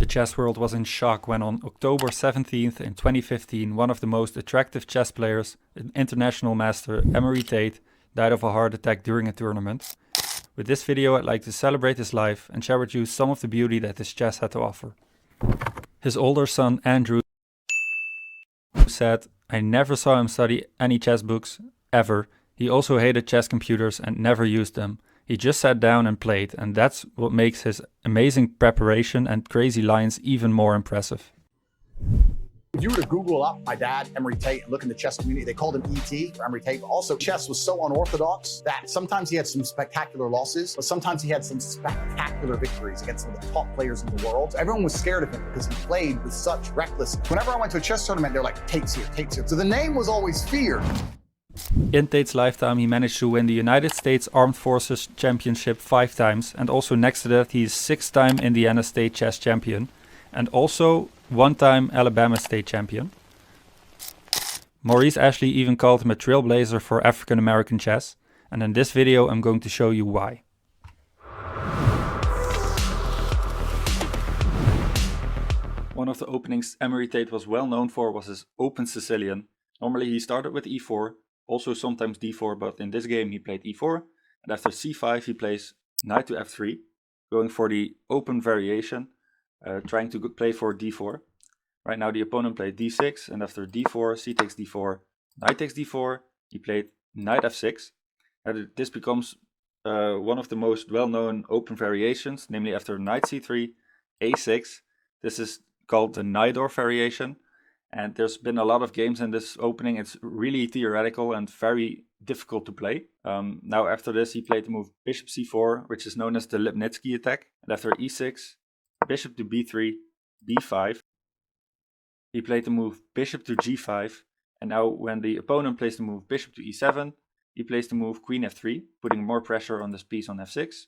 The chess world was in shock when on October 17th in 2015 one of the most attractive chess players, an international master, Emory Tate, died of a heart attack during a tournament. With this video I'd like to celebrate his life and share with you some of the beauty that his chess had to offer. His older son Andrew said, "I never saw him study any chess books, ever. He also hated chess computers and never used them. He just sat down and played, and that's what makes his amazing preparation and crazy lines even more impressive." If you were to Google up my dad, Emory Tate, and look in the chess community, they called him ET, or Emory Tate. Also, chess was so unorthodox that sometimes he had some spectacular losses, but sometimes he had some spectacular victories against some of the top players in the world. So everyone was scared of him because he played with such recklessness. Whenever I went to a chess tournament, they're like, Tate's here, Tate's here. So the name was always feared. In Tate's lifetime he managed to win the United States Armed Forces Championship 5 times, and also next to that he is 6-time Indiana State Chess Champion, and also 1-time Alabama State Champion. Maurice Ashley even called him a trailblazer for African American chess, and in this video I'm going to show you why. One of the openings Emory Tate was well known for was his open Sicilian. Normally he started with e4, also sometimes d4, but in this game he played e4, and after c5 he plays knight to f3, going for the open variation, trying to play for d4. Right now the opponent played d6, and after d4, c takes d4, knight takes d4, he played knight f6. And this becomes one of the most well-known open variations, namely after knight c3, a6. This is called the Najdorf variation. And there's been a lot of games in this opening. It's really theoretical and very difficult to play. Now after this he played the move bishop c4, which is known as the Lipnitsky attack. And after e6, bishop to b3, b5. He played the move bishop to g5. And now when the opponent plays the move bishop to e7, he plays the move queen f3, putting more pressure on this piece on f6.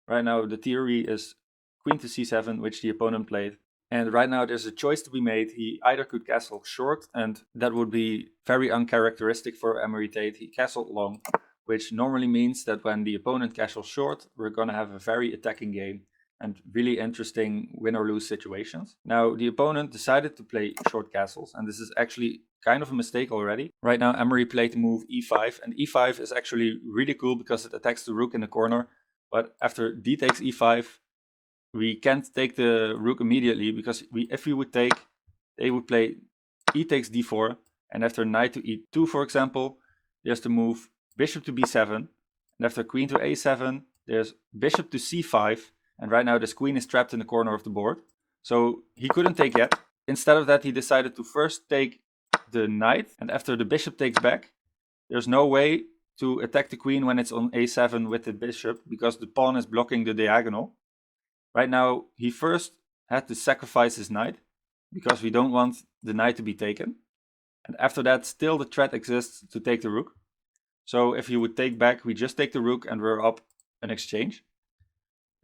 Right now the theory is queen to c7, which the opponent played. And right now there's a choice to be made. He either could castle short, and that would be very uncharacteristic for Emory Tate. He castled long, which normally means that when the opponent castles short, we're going to have a very attacking game and really interesting win or lose situations. Now the opponent decided to play short castles, and this is actually kind of a mistake already. Right now Emory played the move e5, and e5 is actually really cool because it attacks the rook in the corner. But after d takes e5, we can't take the rook immediately, because if we would take, they would play e takes d4, and after knight to e2 for example, there's the move bishop to b7, and after queen to a7, there's bishop to c5, and right now this queen is trapped in the corner of the board, so he couldn't take yet. Instead of that he decided to first take the knight, and after the bishop takes back, there's no way to attack the queen when it's on a7 with the bishop, because the pawn is blocking the diagonal. Right now, he first had to sacrifice his knight, because we don't want the knight to be taken. And after that, still the threat exists to take the rook. So if he would take back, we just take the rook and we're up an exchange.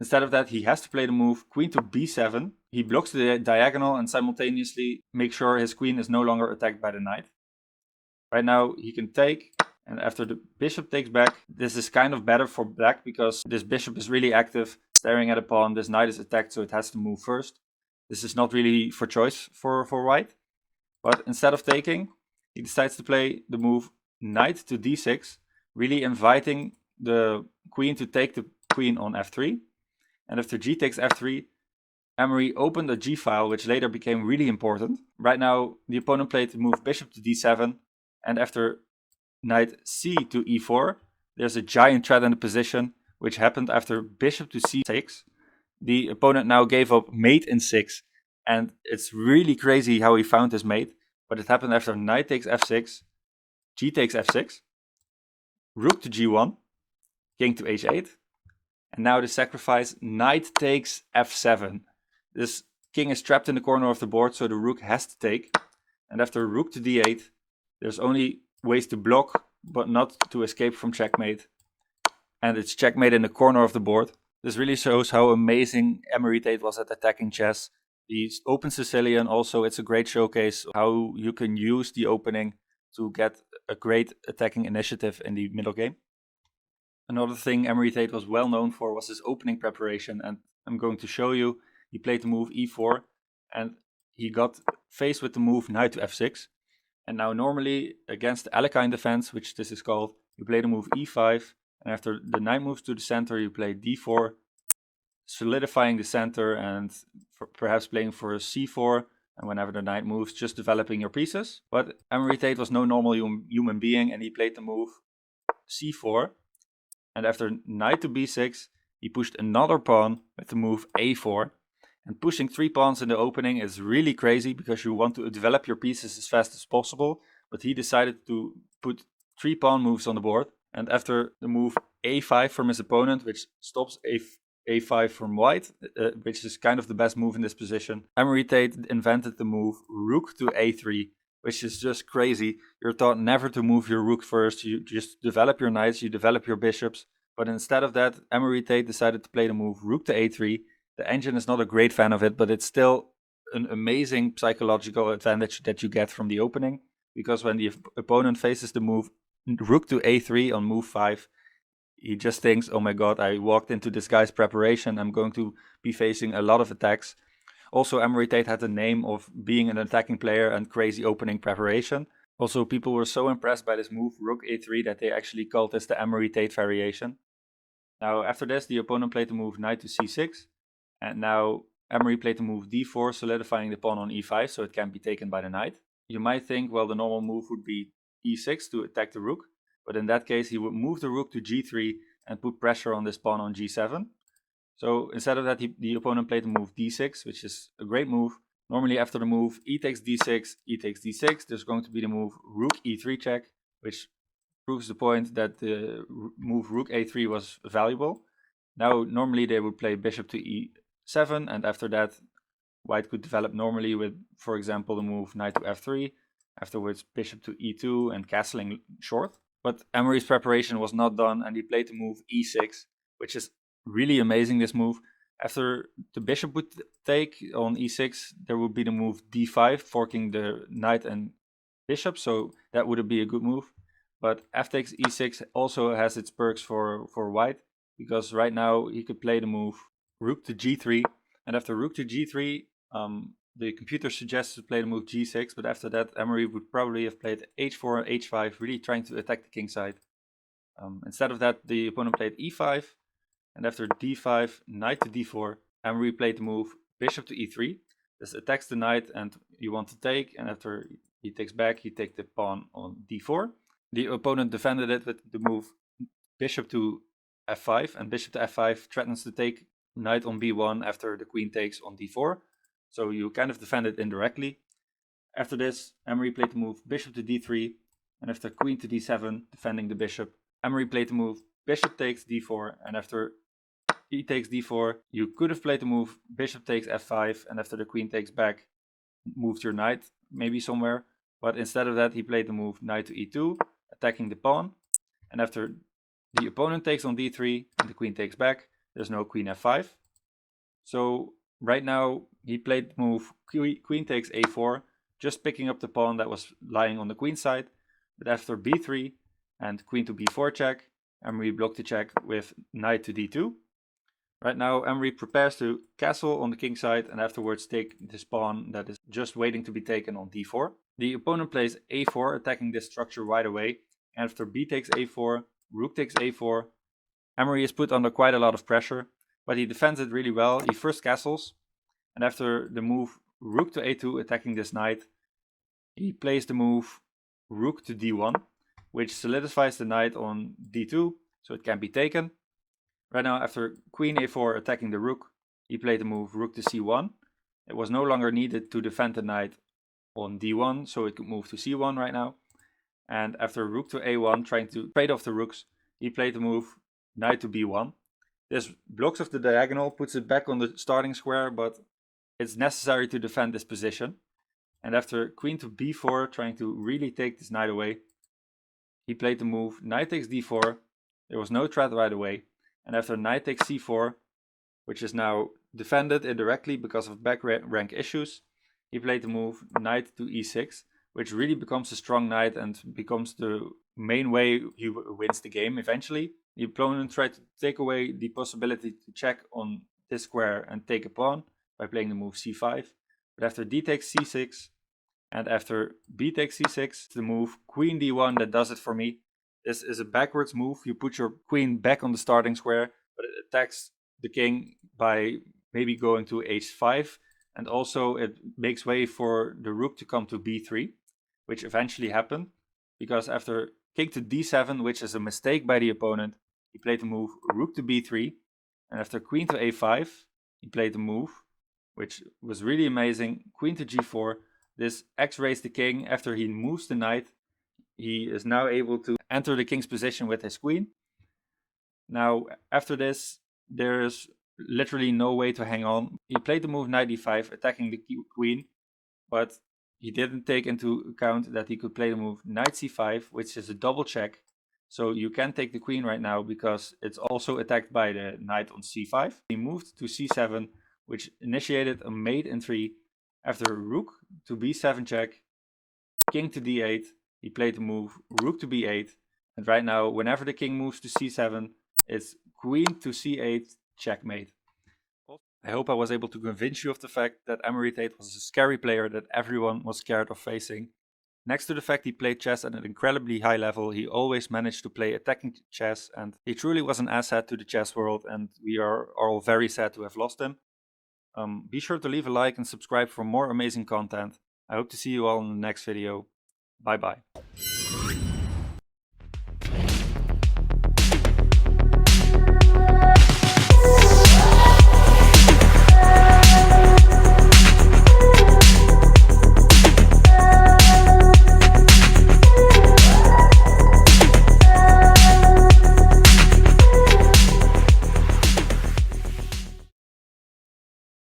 Instead of that, he has to play the move queen to b7. He blocks the diagonal and simultaneously makes sure his queen is no longer attacked by the knight. Right now, he can take, and after the bishop takes back, this is kind of better for black, because this bishop is really active, staring at a pawn. This knight is attacked, so it has to move first. This is not really for choice for white. But instead of taking, he decides to play the move knight to d6, really inviting the queen to take the queen on f3. And after g takes f3, Emory opened a g file, which later became really important. Right now, the opponent played the move bishop to d7, and after knight c to e4, there's a giant threat in the position, which happened after bishop to c6. The opponent now gave up mate in 6, and it's really crazy how he found his mate, but it happened after knight takes f6, g takes f6, rook to g1, king to h8, and now the sacrifice, knight takes f7. This king is trapped in the corner of the board, so the rook has to take, and after rook to d8, there's only ways to block, but not to escape from checkmate. And it's checkmate in the corner of the board. This really shows how amazing Emory Tate was at attacking chess. The open Sicilian also, it's a great showcase how you can use the opening to get a great attacking initiative in the middle game. Another thing Emory Tate was well known for was his opening preparation, and I'm going to show you. he played the move e4, and he got faced with the move knight to f6. And now normally against the Alekhine Defense, which this is called, you play the move e5, and after the knight moves to the center, you play d4, solidifying the center and perhaps playing for a c4, and whenever the knight moves, just developing your pieces. But Emory Tate was no normal human being, and he played the move c4, and after knight to b6, he pushed another pawn with the move a4. And pushing 3 pawns in the opening is really crazy because you want to develop your pieces as fast as possible, but he decided to put 3 pawn moves on the board. And after the move a5 from his opponent, which stops a5 from white, which is kind of the best move in this position, Emory Tate invented the move rook to a3, which is just crazy. You're taught never to move your rook first, you just develop your knights, you develop your bishops. But instead of that, Emory Tate decided to play the move rook to a3. The engine is not a great fan of it, but it's still an amazing psychological advantage that you get from the opening, because when the opponent faces the move rook to a3 on move 5, he just thinks, oh my god, I walked into this guy's preparation, I'm going to be facing a lot of attacks. Also, Emory Tate had the name of being an attacking player and crazy opening preparation. Also, people were so impressed by this move, rook a3, that they actually called this the Emory Tate Variation. Now, after this, the opponent played the move knight to c6. And now Emory played the move d4, solidifying the pawn on e5 so it can be taken by the knight. You might think, well, the normal move would be e6 to attack the rook. But in that case, he would move the rook to g3 and put pressure on this pawn on g7. So instead of that, the opponent played the move d6, which is a great move. Normally after the move e takes d6, e takes d6, there's going to be the move rook e3 check, which proves the point that the move rook a3 was valuable. Now normally they would play bishop to e7, and after that white could develop normally with, for example, the move knight to f3, afterwards bishop to e2 and castling short. But Emory's preparation was not done, and he played the move e6, which is really amazing, this move. After the bishop would take on e6, there would be the move d5, forking the knight and bishop, so that would be a good move. But f takes e6 also has its perks for white, because right now he could play the move rook to g3, and after rook to g3, the computer suggests to play the move g6, but after that Emory would probably have played h4, h5, really trying to attack the king side. Instead of that, the opponent played e5, and after d5, knight to d4, Emory played the move bishop to e3. This attacks the knight and you want to take, and after he takes back, he takes the pawn on d4. The opponent defended it with the move bishop to f5, and bishop to f5 threatens to take knight on b1 after the queen takes on d4. So you kind of defend it indirectly. After this, Emory played the move bishop to d3, and after queen to d7, defending the bishop, Emory played the move bishop takes d4, and after e takes d4, you could have played the move bishop takes f5, and after the queen takes back, moved your knight maybe somewhere. But instead of that, he played the move knight to e2, attacking the pawn, and after the opponent takes on d3 and the queen takes back, there's no queen f5. So right now he played the move queen takes a4, just picking up the pawn that was lying on the queen side. But after b3 and queen to b4 check, Emory blocked the check with knight to d2. Right now Emory prepares to castle on the king side and afterwards take this pawn that is just waiting to be taken on d4. The opponent plays a4, attacking this structure right away. And after b takes a4, rook takes a4, Emory is put under quite a lot of pressure, but he defends it really well. He first castles, and after the move rook to a2, attacking this knight, he plays the move rook to d1, which solidifies the knight on d2, so it can be taken. Right now, after queen a4 attacking the rook, he played the move rook to c1. It was no longer needed to defend the knight on d1, so it could move to c1 right now. And after rook to a1, trying to trade off the rooks, he played the move knight to b1. This blocks off the diagonal, puts it back on the starting square, but it's necessary to defend this position. And after queen to b4, trying to really take this knight away, he played the move knight takes d4. There was no threat right away. And after knight takes c4, which is now defended indirectly because of back rank issues, he played the move knight to e6, which really becomes a strong knight and becomes the main way he wins the game eventually. The opponent tried to take away the possibility to check on this square and take a pawn, by playing the move c5. But after d takes c6 and after b takes c6, the move queen d1 that does it for me. This is a backwards move. You put your queen back on the starting square, but it attacks the king by maybe going to h5, and also it makes way for the rook to come to b3, which eventually happened, because after king to d7, which is a mistake by the opponent, he played the move rook to b3, and after queen to a5, he played the move, which was really amazing, queen to g4. This x-rays the king. After he moves the knight, he is now able to enter the king's position with his queen. Now, after this, there's literally no way to hang on. He played the move knight d5, attacking the queen, but he didn't take into account that he could play the move knight c5, which is a double check. So you can take the queen right now because it's also attacked by the knight on c5. He moved to c7, which initiated a mate in 3. After rook to b7 check, king to d8, he played the move rook to b8. And right now, whenever the king moves to c7, it's queen to c8 checkmate. I hope I was able to convince you of the fact that Emory Tate was a scary player that everyone was scared of facing. Next to the fact he played chess at an incredibly high level, he always managed to play attacking chess, and he truly was an asset to the chess world, and we are all very sad to have lost him. Be sure to leave a like and subscribe for more amazing content. I hope to see you all in the next video. Bye bye.